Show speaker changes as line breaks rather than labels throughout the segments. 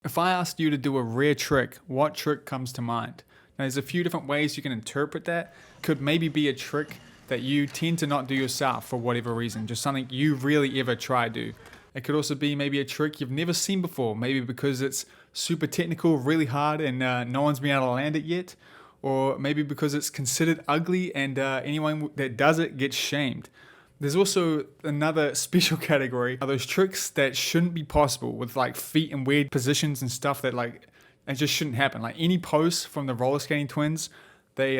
If I asked you to do a rare trick, what trick comes to mind? Now, there's a few different ways you can interpret that. Could maybe be a trick that you tend to not do yourself for whatever reason, just something you really ever try to do. It could also be maybe a trick you've never seen before, maybe because it's super technical, really hard, and no one's been able to land it yet. Or maybe because it's considered ugly and anyone that does it gets shamed. There's also another special category of those tricks that shouldn't be possible with like feet in weird positions and stuff that like it just shouldn't happen. Like any pose from the roller skating twins, they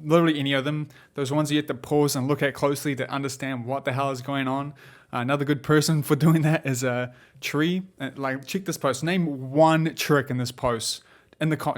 literally any of them, those ones you have to pause and look at closely to understand what the hell is going on. Another good person for doing that is Tree. Like check this post. Name one trick in this post.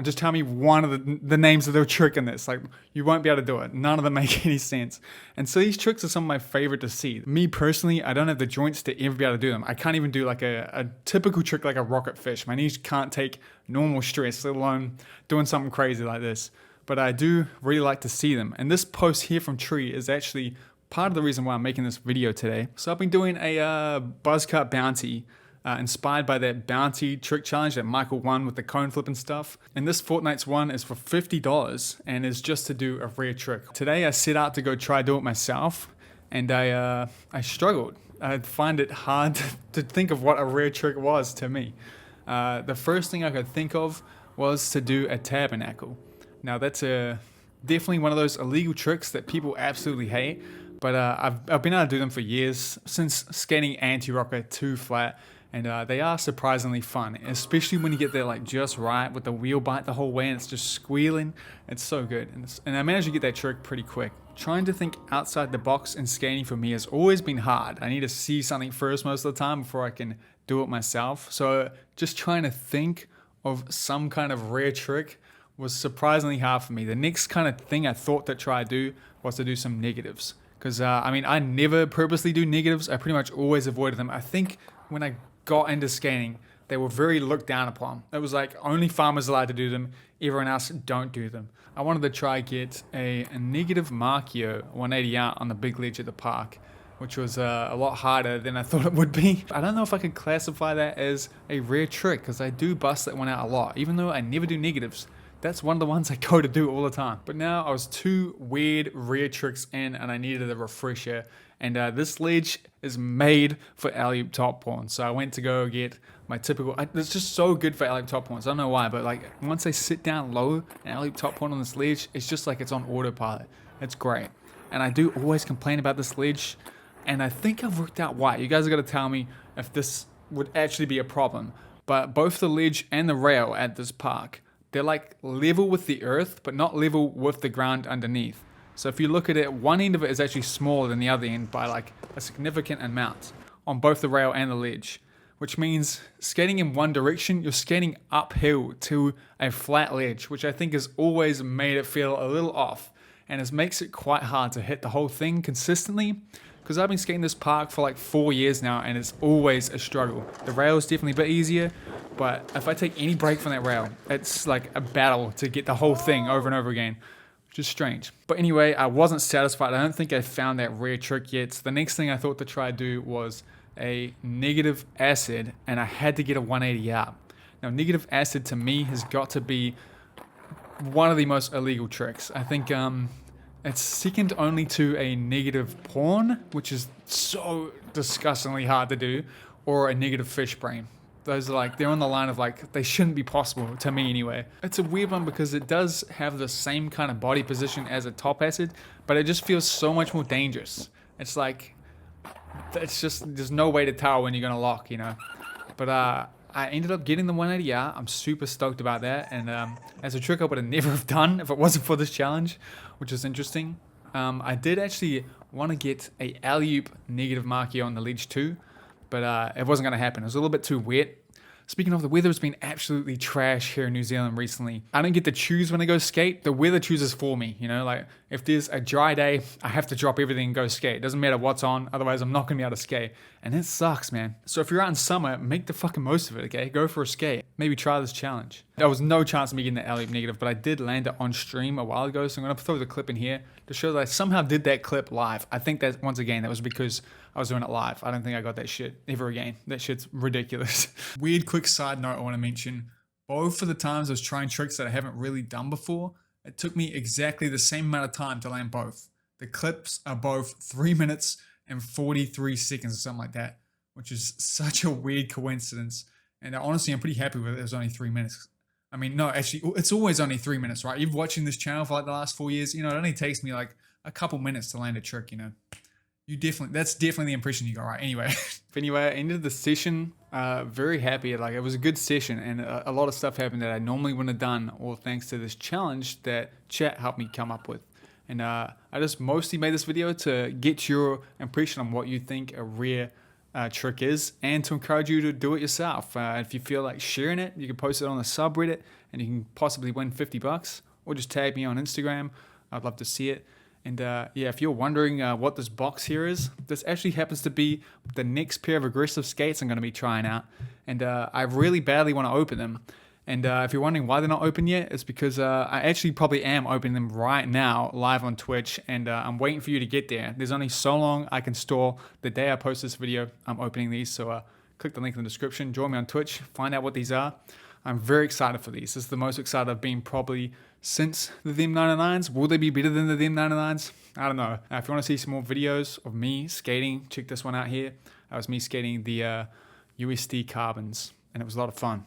Just tell me one of the names of the trick in this. Like, you won't be able to do it. None of them make any sense. And so these tricks are some of my favorite to see. Me personally, I don't have the joints to ever be able to do them. I can't even do like a typical trick like a rocket fish. My knees can't take normal stress, let alone doing something crazy like this. But I do really like to see them. And this post here from Tree is actually part of the reason why I'm making this video today. So I've been doing a Buzzcut bounty inspired by that bounty trick challenge that Michael won with the cone flip and stuff. And this fortnight's one is for $50 and is just to do a rare trick. Today I set out to go try do it myself and I struggled. I find it hard to think of what a rare trick was to me. The first thing I could think of was to do a tabernacle. Now that's definitely one of those illegal tricks that people absolutely hate, but I've been able to do them for years, since skating anti-rocker to flat. And they are surprisingly fun, especially when you get there like just right with the wheel bite the whole way and it's just squealing. It's so good. And I managed to get that trick pretty quick. Trying to think outside the box in skating for me has always been hard. I need to see something first most of the time before I can do it myself. So just trying to think of some kind of rare trick was surprisingly hard for me. The next kind of thing I thought to try to do was to do some negatives. Because I never purposely do negatives. I pretty much always avoided them. I think when I got into skating, they were very looked down upon. It was like only farmers allowed to do them, everyone else don't do them. I wanted to try get a negative Markio 180 out on the big ledge at the park, which was a lot harder than I thought it would be. I don't know if I could classify that as a rare trick, because I do bust that one out a lot, even though I never do negatives. That's one of the ones I go to do all the time. But now I was two weird rare tricks in and I needed a refresher. And this ledge is made for alley-oop top porn. So I went to go get my typical, it's just so good for alley-oop top porn. So I don't know why, but like once I sit down low and alley-oop top porn on this ledge, it's just like it's on autopilot. It's great. And I do always complain about this ledge. And I think I've worked out why. You guys are going to tell me if this would actually be a problem. But both the ledge and the rail at this park, they're like level with the earth, but not level with the ground underneath. So if you look at it, one end of it is actually smaller than the other end by like a significant amount on both the rail and the ledge, which means skating in one direction, you're skating uphill to a flat ledge, which I think has always made it feel a little off. And it makes it quite hard to hit the whole thing consistently, because I've been skating this park for like 4 years now and it's always a struggle. The rail is definitely a bit easier, but if I take any break from that rail, it's like a battle to get the whole thing over and over again, which is strange. But anyway, I wasn't satisfied. I don't think I found that rare trick yet. So the next thing I thought to try to do was a negative acid, and I had to get a 180 out. Now, negative acid to me has got to be one of the most illegal tricks. I think it's second only to a negative porn, which is so disgustingly hard to do, or a negative fish brain. Those are like, they're on the line of like, they shouldn't be possible to me anyway. It's a weird one because it does have the same kind of body position as a top acid, but it just feels so much more dangerous. It's like, it's just, there's no way to tell when you're gonna lock, you know? But I ended up getting the 180 out. I'm super stoked about that. And as a trick I would have never have done if it wasn't for this challenge, which is interesting. I did actually want to get a alley-oop negative Markio on the ledge too, but it wasn't going to happen. It was a little bit too wet. Speaking of, the weather has been absolutely trash here in New Zealand recently. I don't get to choose when I go skate. The weather chooses for me, you know? Like, if there's a dry day, I have to drop everything and go skate. It doesn't matter what's on, otherwise I'm not going to be able to skate. And it sucks, man. So if you're out in summer, make the fucking most of it, okay? Go for a skate. Maybe try this challenge. There was no chance of me getting the alley-oop negative, but I did land it on stream a while ago, so I'm going to throw the clip in here to show that I somehow did that clip live. I think that, once again, that was because I was doing it live. I don't think I got that shit ever again. That shit's ridiculous. Weird quick side note I want to mention. Both of the times I was trying tricks that I haven't really done before, it took me exactly the same amount of time to land both. The clips are both 3 minutes and 43 seconds or something like that, which is such a weird coincidence. And honestly, I'm pretty happy with it. It was only 3 minutes. I mean, no, actually, it's always only 3 minutes, right? You've watching this channel for like the last 4 years. You know, it only takes me like a couple minutes to land a trick, you know. That's definitely the impression you got, right? Anyway. Anyway, I ended the session very happy. Like, it was a good session, and a lot of stuff happened that I normally wouldn't have done, all thanks to this challenge that chat helped me come up with. And I just mostly made this video to get your impression on what you think a rare trick is, and to encourage you to do it yourself. If you feel like sharing it, you can post it on the subreddit, and you can possibly win $50, or just tag me on Instagram. I'd love to see it. And yeah, if you're wondering what this box here is, this actually happens to be the next pair of aggressive skates I'm going to be trying out. And I really badly want to open them. And if you're wondering why they're not open yet, it's because I actually probably am opening them right now live on Twitch, and I'm waiting for you to get there. There's only so long I can store. The day I post this video, I'm opening these. So click the link in the description, join me on Twitch, find out what these are. I'm very excited for these. This is the most excited I've been probably since the Them 99s. Will they be better than the Them 99s? I don't know. If you want to see some more videos of me skating, check this one out here. That was me skating the USD Carbons, and it was a lot of fun.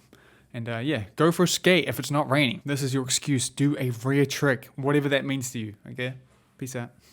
And yeah, go for a skate if it's not raining. This is your excuse. Do a rare trick, whatever that means to you, okay? Peace out.